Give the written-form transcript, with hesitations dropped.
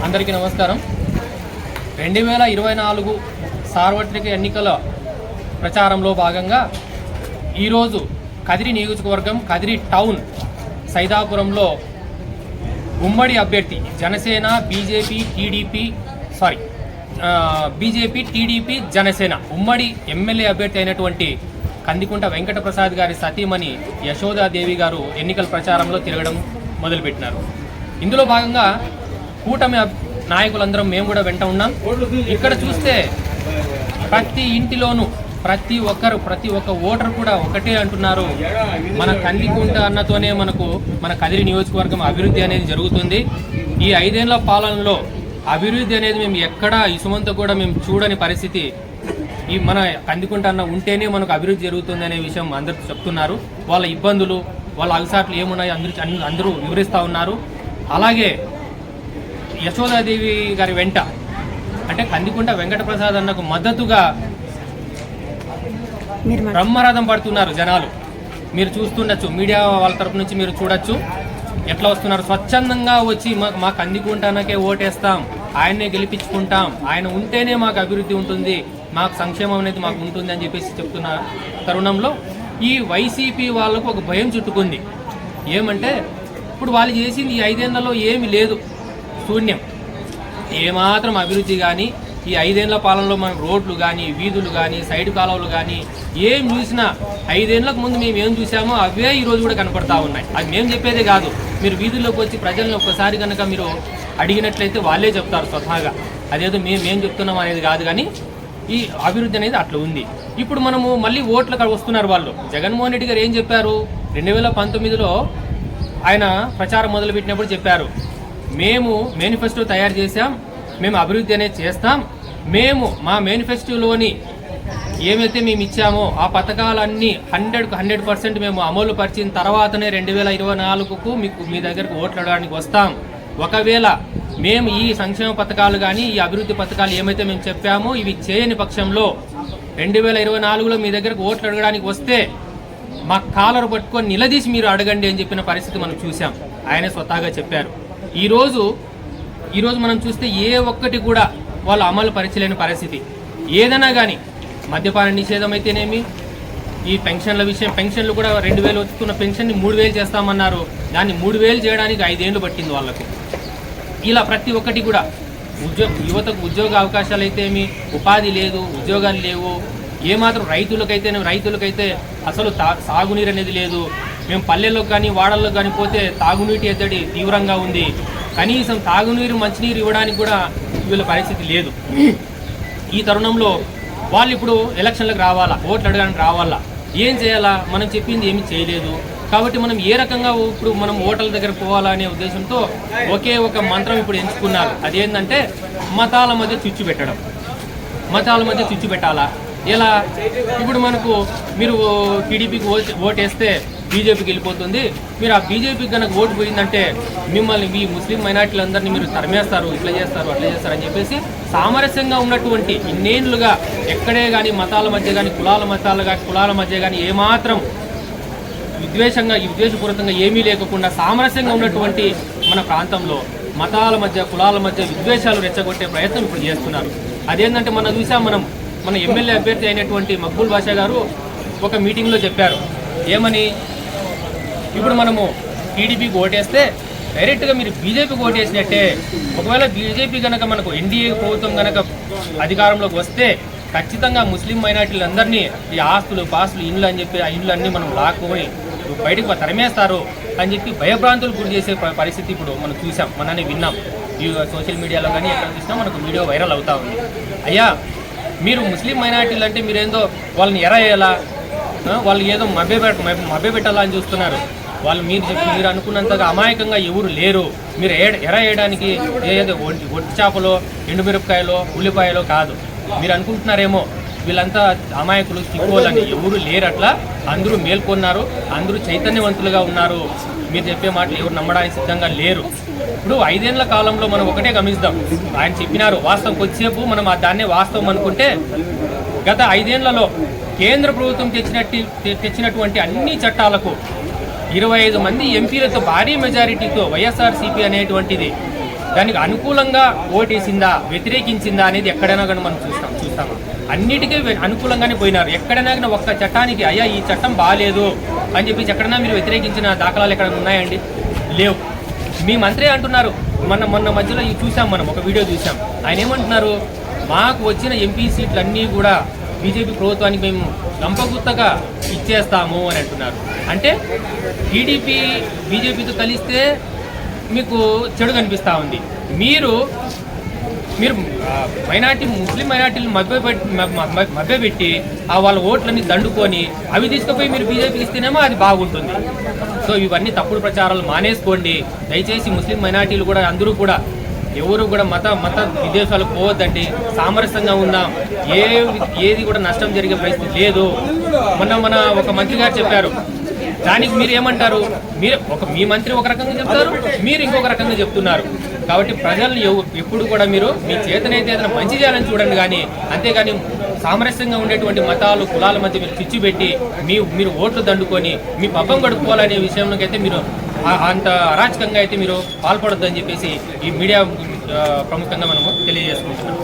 అందరికీ నమస్కారం. 2024 సార్వత్రిక ఎన్నికల ప్రచారంలో భాగంగా ఈరోజు కదిరి నియోజకవర్గం కదిరి టౌన్ సైదాపురంలో ఉమ్మడి అభ్యర్థి జనసేన బీజేపీ టీడీపీ జనసేన ఉమ్మడి ఎమ్మెల్యే అభ్యర్థి అయినటువంటి కందికుంట వెంకటప్రసాద్ గారి సతీమణి యశోదాదేవి గారు ఎన్నికల ప్రచారంలో తిరగడం మొదలుపెట్టినారు. ఇందులో భాగంగా కూటమి నాయకులందరం మేము కూడా వెంట ఉన్నాం. ఇక్కడ చూస్తే ప్రతి ఇంటిలోనూ ప్రతి ఒక్క ఓటర్ కూడా ఒకటే అంటున్నారు, మన కందికుంట అన్నతోనే మన కదిరి నియోజకవర్గం అభివృద్ధి అనేది జరుగుతుంది. ఈ 5 ఏళ్ల పాలనలో అభివృద్ధి అనేది మేము ఎక్కడా ఇసుమంతా కూడా మేము చూడని పరిస్థితి. ఈ మన కందికుంట అన్న ఉంటేనే మనకు అభివృద్ధి జరుగుతుంది అనే విషయం అందరూ చెప్తున్నారు. వాళ్ళ ఇబ్బందులు వాళ్ళ అలసాట్లు ఏమున్నాయో అందరూ వివరిస్తూ ఉన్నారు. అలాగే యశోదాదేవి గారి వెంట అంటే కందికుంట వెంకటప్రసాద్ అన్నకు మద్దతుగా బ్రహ్మరథం పడుతున్నారు జనాలు. మీరు చూస్తుండొచ్చు, మీడియా వాళ్ళ తరపు నుంచి మీరు చూడొచ్చు ఎట్లా వస్తున్నారు. స్వచ్ఛందంగా వచ్చి మా కందికుంట అన్నకే ఓటేస్తాం, ఆయన్నే గెలిపించుకుంటాం, ఆయన ఉంటేనే మాకు అభివృద్ధి ఉంటుంది, మాకు సంక్షేమం అనేది మాకు ఉంటుంది అని చెప్పేసి చెప్తున్న తరుణంలో ఈ వైసీపీ వాళ్ళకు ఒక భయం చుట్టుకుంది. ఏమంటే ఇప్పుడు వాళ్ళు చేసింది ఈ 5 ఏళ్లలో ఏమీ లేదు, శూన్యం. ఏమాత్రం అభివృద్ధి కానీ ఈ 5 ఏళ్ల పాలనలో మనం రోడ్లు కానీ వీధులు కానీ సైడ్ కాలువలు కానీ ఏం చూసినా 5 ఏళ్లకు ముందు మేము ఏం చూసామో అవే ఈరోజు కూడా కనపడతా ఉన్నాయి. అది మేము చెప్పేదే కాదు, మీరు వీధుల్లోకి వచ్చి ప్రజలను ఒక్కసారి కనుక మీరు అడిగినట్లయితే వాళ్ళే చెప్తారు స్వతహాగా. అదేదో మేము చెప్తున్నాం అనేది కాదు, కానీ ఈ అభివృద్ధి అనేది అట్లా ఉంది. ఇప్పుడు మనము మళ్ళీ ఓట్లకు వస్తున్నారు వాళ్ళు. జగన్మోహన్ రెడ్డి గారు ఏం చెప్పారు, 2019లో ఆయన ప్రచారం మొదలుపెట్టినప్పుడు చెప్పారు, మేము మేనిఫెస్టో తయారు చేశాం, మేము అభివృద్ధి అనేది చేస్తాం, మేము మా మేనిఫెస్టోలోని ఏమైతే మేము ఇచ్చామో ఆ పథకాలన్నీ 100% మేము అమలు పరిచిన తర్వాతనే 2024కు మీ దగ్గరకు ఓట్లాడడానికి వస్తాం. ఒకవేళ మేము ఈ సంక్షేమ పథకాలు కానీ ఈ అభివృద్ధి పథకాలు ఏమైతే మేము చెప్పామో ఇవి చేయని పక్షంలో 2024లో మీ దగ్గరకు ఓట్లు అడగడానికి వస్తే మా కాలరు పట్టుకొని నిలదీసి మీరు అడగండి అని చెప్పిన పరిస్థితి మనం చూసాం. ఆయనే స్వతహాగా చెప్పారు. ఈరోజు మనం చూస్తే ఏ ఒక్కటి కూడా వాళ్ళు అమలు పరిచలేని పరిస్థితి. ఏదైనా కానీ మద్యపాన నిషేధం అయితేనేమి, ఈ పెన్షన్ల విషయం, పెన్షన్లు కూడా 2000 వస్తున్న పెన్షన్ని 3000 చేస్తామన్నారు, దాన్ని 3000 చేయడానికి 5 ఏళ్ళు పట్టింది వాళ్ళకు. ఇలా ప్రతి ఒక్కటి కూడా యువతకు ఉద్యోగ అవకాశాలు అయితేమి, ఉపాధి లేదు, ఉద్యోగాలు లేవు. ఏమాత్రం రైతులకైతే అసలు సాగునీరు అనేది లేదు. మేము పల్లెల్లోకి కానీ వాడల్లోకి కానీ పోతే తాగునీటి ఎద్దడి తీవ్రంగా ఉంది. కనీసం తాగునీరు మంచినీరు ఇవ్వడానికి కూడా వీళ్ళ పరిస్థితి లేదు. ఈ తరుణంలో వాళ్ళు ఇప్పుడు ఎలక్షన్లకు రావాలా, ఓట్లు అడగడానికి రావాలా, ఏం చేయాలా, మనం చెప్పింది ఏమీ చేయలేదు. కాబట్టి మనం ఏ రకంగా ఇప్పుడు మనం ఓటర్ల దగ్గర పోవాలా అనే ఉద్దేశంతో ఒకే ఒక మంత్రం ఇప్పుడు ఎంచుకున్నారు. అదేంటంటే మతాల మధ్య చిచ్చు పెట్టాలా. ఎలా ఇప్పుడు మీరు టీడీపీకి ఓటేస్తే బీజేపీకి వెళ్ళిపోతుంది, మీరు ఆ బీజేపీకి కనుక ఓటు పోయిందంటే మిమ్మల్ని మీ ముస్లిం మైనార్టీలందరినీ మీరు తరిమేస్తారు, ఇట్లా చేస్తారు అట్లా చేస్తారు అని చెప్పేసి సామరస్యంగా ఉన్నటువంటి ఇన్నేళ్లుగా ఎక్కడే కానీ మతాల మధ్య కానీ కులాల మధ్య కానీ ఏమాత్రం విద్వేషపూరితంగా ఏమీ లేకుండా సామరస్యంగా ఉన్నటువంటి మన ప్రాంతంలో మతాల మధ్య కులాల మధ్య విద్వేషాలు రెచ్చగొట్టే ప్రయత్నం ఇప్పుడు చేస్తున్నారు. అదేంటంటే మన ఎమ్మెల్యే అభ్యర్థి అయినటువంటి మక్బూల్ బాషా గారు ఒక మీటింగ్లో చెప్పారు, ఏమని, ఇప్పుడు మనము టీడీపీకి ఓటేస్తే డైరెక్ట్గా మీరు బీజేపీకి ఓటేసినట్టే. ఒకవేళ బీజేపీ కనుక మనకు ఎన్డీఏ ప్రభుత్వం కనుక అధికారంలోకి వస్తే ఖచ్చితంగా ముస్లిం మైనార్టీలందరినీ ఈ ఆస్తులు పాస్తులు ఇండ్లు అని చెప్పి ఆ ఇండ్లన్నీ మనం లాక్కుని బయటకు తరిమేస్తారు అని చెప్పి భయభ్రాంతులు గురి చేసే పరిస్థితి ఇప్పుడు మనం చూసాం, మనని విన్నాం. ఈ సోషల్ మీడియాలో కానీ ఎక్కడ చూసినా మనకు వీడియో వైరల్ అవుతా ఉంది. అయ్యా, మీరు ముస్లిం మైనార్టీలు అంటే మీరేందో వాళ్ళని ఎరయ్యేలా, వాళ్ళు ఏదో మభ్యపెట్టాలా అని చూస్తున్నారు. వాళ్ళు మీరు అనుకున్నంతగా అమాయకంగా ఎవరు లేరు. మీరు వేయడానికి ఏదో ఒట్టి చేపలో ఎండుమిరపకాయలో ఉల్లిపాయలో కాదు. మీరు అనుకుంటున్నారేమో వీళ్ళంతా అమాయకులు సిక్కులని, ఎవరు లేరు. అట్లా అందరూ మేల్కొన్నారు, అందరూ చైతన్యవంతులుగా ఉన్నారు. మీరు చెప్పే మాటలు ఎవరు నమ్మడానికి సిద్ధంగా లేరు. ఇప్పుడు 5 ఏళ్ల కాలంలో మనం ఒకటే గమనిస్తాం, ఆయన చెప్పినారు వాస్తవం. కొద్దిసేపు మనం దాన్నే వాస్తవం అనుకుంటే గత 5 ఏళ్లలో కేంద్ర ప్రభుత్వం తెచ్చినటువంటి అన్ని చట్టాలకు 25 మంది ఎంపీలతో భారీ మెజారిటీతో వైఎస్ఆర్సీపీ అనేటువంటిది దానికి అనుకూలంగా ఓటేసిందా వ్యతిరేకించిందా అనేది ఎక్కడైనా కానీ మనం చూస్తాము అన్నిటికీ అనుకూలంగానే పోయినారు. ఎక్కడైనా కానీ ఒక్క చట్టానికి అయ్యా ఈ చట్టం బాగాలేదు అని చెప్పేసి ఎక్కడైనా మీరు వ్యతిరేకించిన దాఖలాలు ఎక్కడైనా ఉన్నాయండి? లేవు. మీ మంత్రి అంటున్నారు, మొన్న మధ్యలో చూసాం, మనం ఒక వీడియో చూసాం, ఆయన ఏమంటున్నారు, మాకు వచ్చిన ఎంపీ సీట్లన్నీ కూడా బీజేపీ ప్రభుత్వానికి మేము గంపగుత్తగా ఇచ్చేస్తాము అని అంటున్నారు. అంటే టీడీపీ బీజేపీతో కలిస్తే మీకు చెడు కనిపిస్తూ ఉంది. మీరు ముస్లిం మైనార్టీలు మభ్యపెట్టి వాళ్ళ ఓట్లన్నీ దండుకొని అవి తీసుకుపోయి మీరు బీజేపీకి ఇస్తేనేమో అది బాగుంటుంది. సో ఇవన్నీ తప్పుడు ప్రచారాలు మానేసుకోండి దయచేసి. ముస్లిం మైనార్టీలు కూడా అందరూ కూడా ఎవరు కూడా మత విదేశాలకు పోవద్దండి. సామరస్యంగా ఉందాం. ఏది కూడా నష్టం జరిగే పరిస్థితి లేదు. మన ఒక మంత్రి గారు చెప్పారు, దానికి మీరు ఏమంటారు? మీ మంత్రి ఒక రకంగా చెప్తారు, మీరు ఇంకొక రకంగా చెప్తున్నారు. కాబట్టి ప్రజలను ఎప్పుడు కూడా మీరు మీ చేతనైతే ఏదైనా మంచి చేయాలని చూడండి, కానీ అంతేగాని సామరస్యంగా ఉండేటువంటి మతాలు కులాల మధ్య మీరు చిచ్చు పెట్టి మీరు ఓట్లు దండుకొని మీ పబ్బం గడుపుకోవాలనే విషయంలోకైతే మీరు అంత అరాచకంగా అయితే మీరు పాల్పడొద్దని చెప్పేసి ఈ మీడియా ప్రముఖంగా మనము తెలియజేసుకుంటున్నాం.